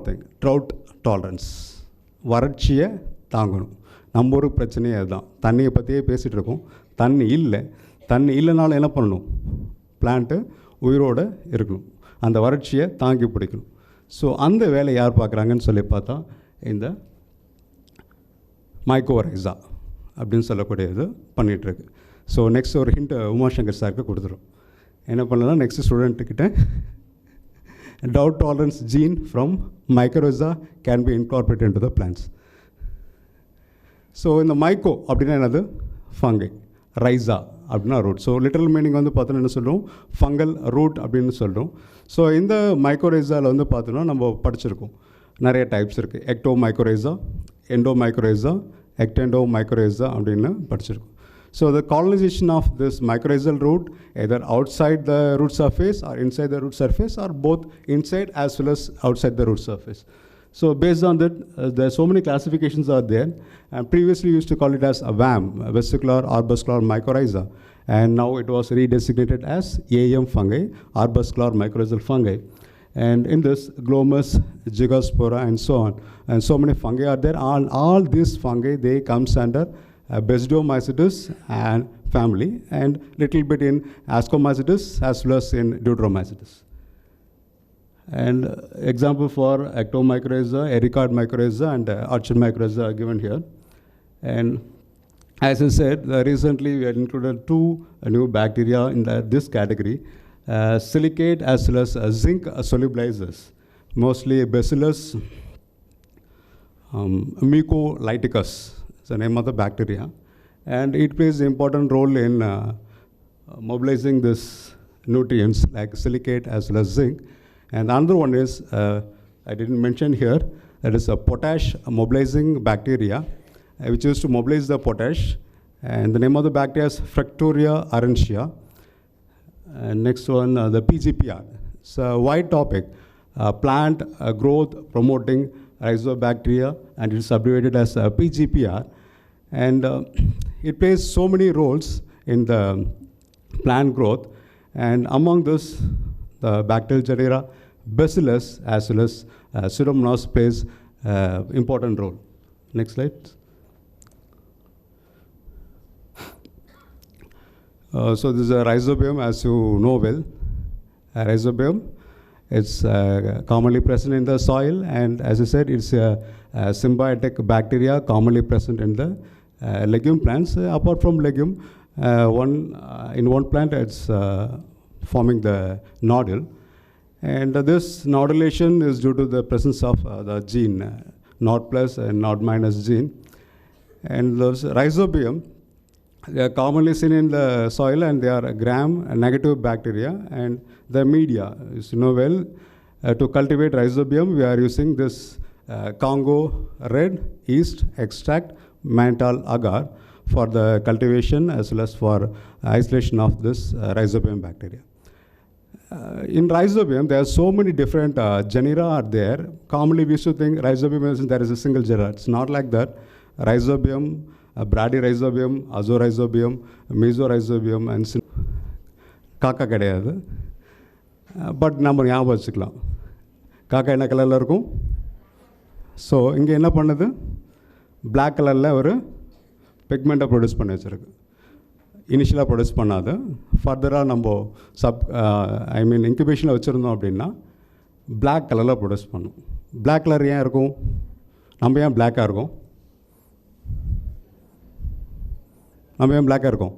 thing, drought tolerance. வறட்சியை தாங்கணும். நம்ம ஒரு பிரச்சனையே அதுதான். தண்ணியை பற்றியே பேசிகிட்டு இருக்கோம். தண்ணி இல்லைனாலும் என்ன பண்ணணும்? பிளான்ட்டு உயிரோடு இருக்கணும். அந்த வறட்சியை தாங்கி பிடிக்கணும். ஸோ அந்த வேலை யார் பார்க்குறாங்கன்னு சொல்லி பார்த்தா இந்த மைக்கோரைசா அப்படின்னு சொல்லக்கூடியது பண்ணிகிட்ருக்கு. ஸோ நெக்ஸ்ட் ஒரு ஹிண்ட் உமாசங்கர் சாருக்கு கொடுத்துரும். என்ன பண்ணலாம்? நெக்ஸ்ட் ஸ்டூடெண்ட்டுக்கிட்ட drought tolerance gene from mycorrhiza can be incorporated into the plants. So இந்த மைக்கோ அப்படின்னா என்னது? ஃபங்கை. ரைசா அப்படின்னா ரூட். ஸோ லிட்டரல் மீனிங் வந்து பார்த்தோன்னா என்ன சொல்கிறோம்? ஃபங்கல் ரூட் அப்படின்னு சொல்கிறோம். ஸோ இந்த மைக்கோரைசாவில் வந்து பார்த்தோன்னா நம்ம படிச்சிருக்கோம், நிறைய டைப்ஸ் இருக்குது. Ectomycorrhiza, endomycorrhiza, ectendomycorrhiza அப்படின்னு படிச்சிருக்கோம். So the colonization of this mycorrhizal root, either outside the root surface or inside the root surface, or both inside as well as outside the root surface. So based on that, there are so many classifications are there. And previously we used to call it as a VAM, vesicular arbuscular mycorrhiza, and now it was redesignated as AM fungi, arbuscular mycorrhizal fungi. And in this, Glomus, Gigaspora, and so on, and so many fungi are there. All these fungi, they comes under Basidiomycetes and family, and little bit in Ascomycetes as well as in Deuteromycetes. And example for ectomycorrhiza, Ericard mycorrhiza, and orchid mycorrhiza are given here. And as I said, recently we had included two new bacteria in this category, silicate as well as zinc solubilizers, mostly Bacillus mucolyticus. The name of the bacteria, and it plays an important role in mobilizing this nutrients like silicate as well as zinc. And another one is, I didn't mention here, that is a potash mobilizing bacteria, which used to mobilize the potash, and the name of the bacteria is Fructoria aurantia. And next one, the PGPR. It's a wide topic, plant growth promoting rhizobacteria, and it is abbreviated as PGPR. And it plays so many roles in the plant growth, and among this, the bacterial genera Bacillus as well as Pseudomonas plays important role. Next slide. So this is a rhizobium, as you know well. A rhizobium, it's commonly present in the soil, and as I said, it's a symbiotic bacteria commonly present in the legume plants. Apart from legume, in one plant it's forming the nodule, and this nodulation is due to the presence of the gene NOD plus and NOD minus gene. And those rhizobium, they are commonly seen in the soil, and they are gram-negative bacteria. And the media, as you know well, to cultivate rhizobium, we are using this Congo red yeast extract, mannitol agar, for the cultivation as well as for isolation of this rhizobium bacteria. In rhizobium, there are so many different genera are there. Commonly we used to think rhizobium is there is a single genera. It's not like that. Rhizobium, Bradyrhizobium, Azorhizobium, Mesorhizobium, and காக்கா கிடையாது. But நம்ம ஞாபகம் வச்சுக்கலாம். காக்கா என்ன கலரில் இருக்கும்? So இங்கே என்ன பண்ணுது? பிளாக் கலரில் ஒரு பிக்மெண்ட்டை ப்ரொடியூஸ் பண்ணி வச்சுருக்கு. இனிஷியலாக ப்ரொடியூஸ் பண்ணாது. ஃபர்தராக நம்ம இன்குபேஷனில் வச்சுருந்தோம் அப்படின்னா பிளாக் கலரில் ப்ரொடியூஸ் பண்ணும். பிளாக் கலர் ஏன் இருக்கும்? நம்ம ஏன் பிளாக்காக இருக்கும்? நம்ம ஏன் பிளாக்காக இருக்கோம்?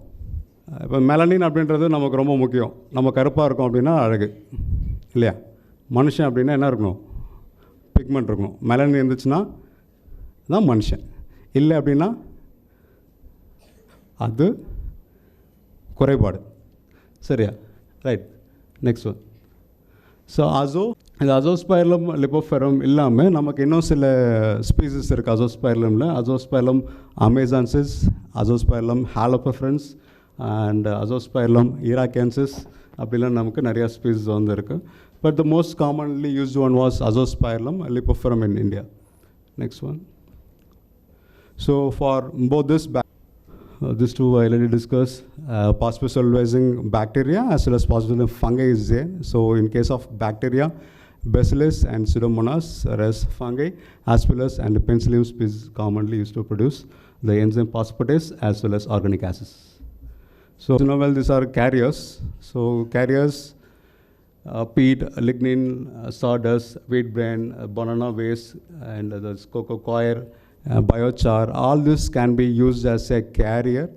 இப்போ மெலனின் அப்படின்றது நமக்கு ரொம்ப முக்கியம். நம்ம கருப்பாக இருக்கோம் அப்படின்னா அழகு இல்லையா? மனுஷன் அப்படின்னா என்ன இருக்கணும்? பிக்மெண்ட் இருக்கணும். மெலனின் இருந்துச்சுன்னா தான் மனுஷன். இல்லை அப்படின்னா அது குறைபாடு. சரியா? ரைட். Next one. ஸோ இந்த அசோஸ்பைரலம் லிப்போஃபெரம் இல்லாமல் நமக்கு இன்னும் சில ஸ்பீசிஸ் இருக்குது அசோஸ்பைரலமில். Azospirillum amazonense, Azospirillum halopraeferens and Azospirillum irakense அப்படிலாம் நமக்கு நிறையா ஸ்பீசிஸ் வந்து இருக்குது. But the most commonly used one was Azospirillum lipoferum in India. Next one. So for both these two I already discussed, phosphosolubilizing bacteria as well as phosphosolubilizing fungi is there. So in case of bacteria, Bacillus and Pseudomonas, whereas fungi, Aspergillus and Penicillium species commonly used to produce the enzyme phosphatase as well as organic acids. So, these are carriers. So, carriers, peat, lignin, sawdust, wheat bran, banana waste, and the cocoa coir, biochar, all this can be used as a carrier.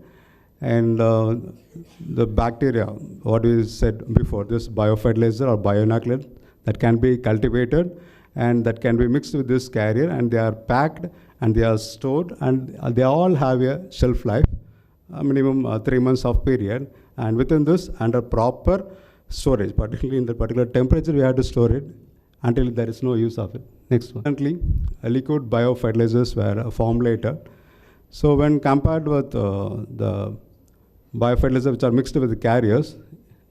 And the bacteria, what we said before, this biofertilizer or bioinoculant that can be cultivated and that can be mixed with this carrier, and they are packed and they are stored, and they all have a shelf life, minimum 3 months of period. And within this, under proper storage, particularly in the particular temperature, we have to store it until there is no use of it. Next one. Currently, liquid biofertilizers were formulated. So when compared with the biofertilizers which are mixed with the carriers,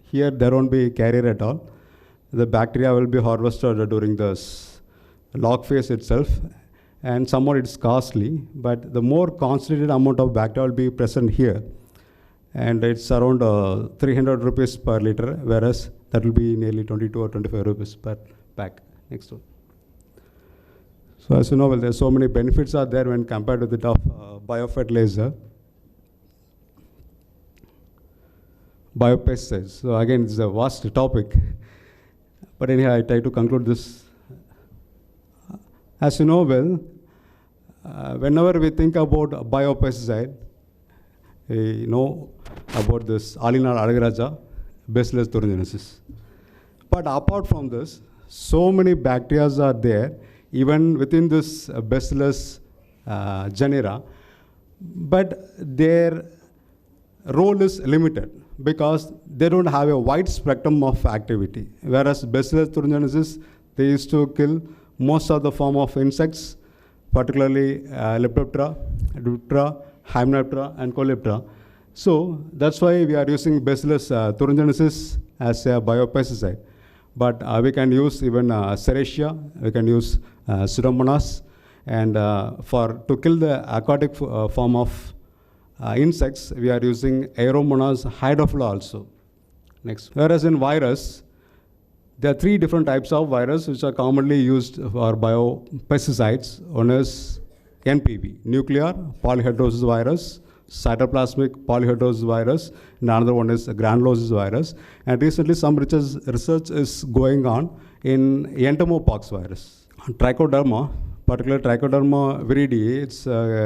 here there won't be carrier at all. The bacteria will be harvested during this log phase itself, and somewhat it's costly, but the more concentrated amount of bacteria will be present here, and it's around 300 rupees per liter, whereas that will be nearly 22 or 25 rupees per pack. Next one. So as you know, well, there's so many benefits are there when compared with the biofertilizer. Biopesticides. So again, it's a vast topic. But anyhow, I try to conclude this. As you know well, whenever we think about biopesticide, we know about this Allinar agaricularia, Bacillus thuringiensis. But apart from this, so many bacteria are there, even within this Bacillus genera, but their role is limited because they don't have a wide spectrum of activity. Whereas Bacillus thuringiensis, they used to kill most of the form of insects, particularly Lepidoptera, Diptera, Hymenoptera, and Coleoptera. So that's why we are using Bacillus thuringiensis as a biopesticide. But we can use even Serratia, we can use Pseudomonas, and to kill the aquatic form of insects, we are using Aeromonas hydrophila also. Next. Whereas in virus, there are 3 different types of virus which are commonly used for biopesticides. One is NPV, nuclear polyhedrosis virus, cytoplasmic polyhedrosis virus, and another one is granulosis virus. And recently some research is going on in entomopox virus. Trichoderma, particularly Trichoderma viridii, it's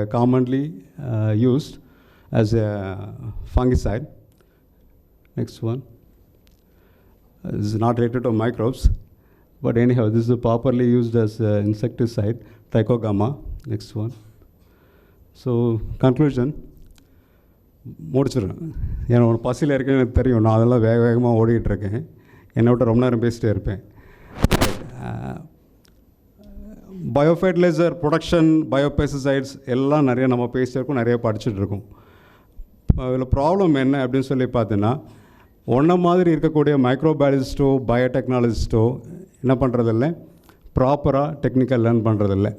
commonly used as a fungicide. Next one. This is not related to microbes, but anyhow, this is properly used as insecticide, Trichogamma. Next one. So, conclusion. முடிச்சிடுறேன். ஏன்னா ஒரு பசியில் இருக்கேன்னு எனக்கு தெரியும், நான் அதெல்லாம் வேகமாக ஓடிட்டுருக்கேன், என்னை விட்டு ரொம்ப நேரம் பேசிட்டே இருப்பேன். பயோஃபர்டிலைசர் ப்ரொடக்ஷன், பயோபெஸ்டிசைட்ஸ் எல்லாம் நிறைய நம்ம பேசியிருக்கோம், நிறைய படிச்சுட்டு இருக்கோம். இதில் ப்ராப்ளம் என்ன அப்படின்னு சொல்லி பார்த்தீங்கன்னா, ஒன்றை மாதிரி இருக்கக்கூடிய மைக்ரோபயாலஜிஸ்ட்டோ பயோடெக்னாலஜிஸ்ட்டோ என்ன பண்ணுறதில்ல, ப்ராப்பராக டெக்னிக்கல் லேர்ன் பண்ணுறதில்ல.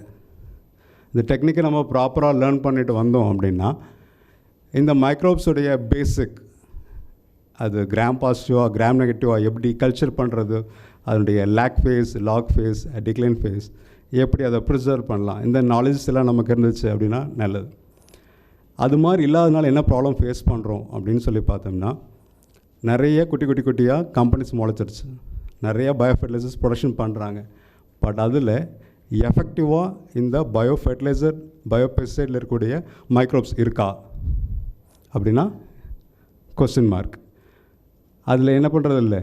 இந்த டெக்னிக்கை நம்ம ப்ராப்பராக லேர்ன் பண்ணிட்டு வந்தோம் அப்படின்னா, இந்த மைக்ரோப்ஸுடைய பேசிக், அது கிராம் பாசிட்டிவாக கிராம் நெகட்டிவாக எப்படி கல்ச்சர் பண்ணுறது, அதனுடைய lag phase, log phase, decline phase, எப்படி அதை ப்ரிசர்வ் பண்ணலாம், இந்த நாலேஜஸ் எல்லாம் நமக்கு இருந்துச்சு அப்படின்னா நல்லது. அது மாதிரி இல்லாதனால என்ன ப்ராப்ளம் ஃபேஸ் பண்ணுறோம் அப்படின்னு சொல்லி பார்த்தோம்னா, நிறைய குட்டியாக கம்பெனிஸ் முளைச்சிருச்சு, நிறைய பயோஃபர்டிலைசர்ஸ் ப்ரொடக்ஷன் பண்ணுறாங்க. பட் அதில் எஃபெக்டிவாக இந்த பயோஃபர்டிலைசர் பயோபெஸ்டிசைடில் இருக்கக்கூடிய மைக்ரோப்ஸ் இருக்கா அப்படின்னா கொஸ்டின் மார்க். அதில் என்ன பண்ணுறதில்ல,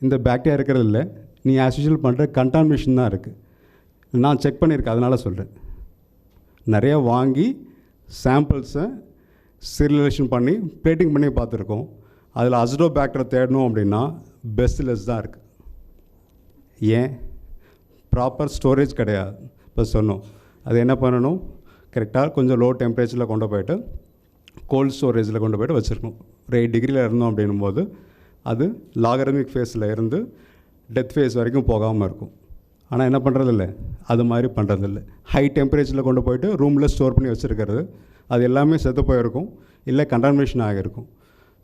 இந்த பாக்டீரியா இருக்கிறதில்ல, நீ ஆஸ் யூஷுவல் பண்ணுற கண்டாமினேஷன் தான் இருக்குது. நான் செக் பண்ணியிருக்கேன், அதனால் சொல்கிறேன். நிறைய வாங்கி சாம்பிள்ஸை ஸ்டெரிலைசேஷன் பண்ணி பிளேட்டிங் பண்ணி பார்த்துருக்கோம். அதில் அசிடோபாக்டர் தேடணும் அப்படின்னா பெஸ்ட்லெஸ் தான் இருக்குது. ஏன்? ப்ராப்பர் ஸ்டோரேஜ் கிடையாது. இப்போ சொன்னோம், அது என்ன பண்ணணும், கரெக்டாக கொஞ்சம் லோ டெம்பரேச்சரில் கொண்டு போய்ட்டு கோல்ட் ஸ்டோரேஜில் கொண்டு போய்ட்டு வச்சுருக்கணும். ஒரு 8 டிகிரியில் இருந்தோம் அப்படின்னும் போது அது லாகரமிக் ஃபேஸில் இருந்து டெத் ஃபேஸ் வரைக்கும் போகாமல் இருக்கும். ஆனால் என்ன பண்ணுறதில்ல, அது மாதிரி பண்ணுறதில்ல. ஹை டெம்பரேச்சரில் கொண்டு போய்ட்டு ரூமில் ஸ்டோர் பண்ணி வச்சுருக்கிறது, அது எல்லாமே செத்து போயிருக்கும், இல்லை கண்டாமினேஷன் ஆகியிருக்கும்.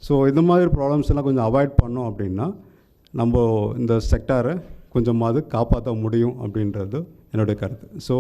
ஸோ இந்த மாதிரி ப்ராப்ளம்ஸ் எல்லாம் கொஞ்சம் அவாய்ட் பண்ணோம் அப்படின்னா நம்ம இந்த செக்டாரை கொஞ்சமாவது காப்பாற்ற முடியும் அப்படின்றது என்னுடைய கருத்து. ஸோ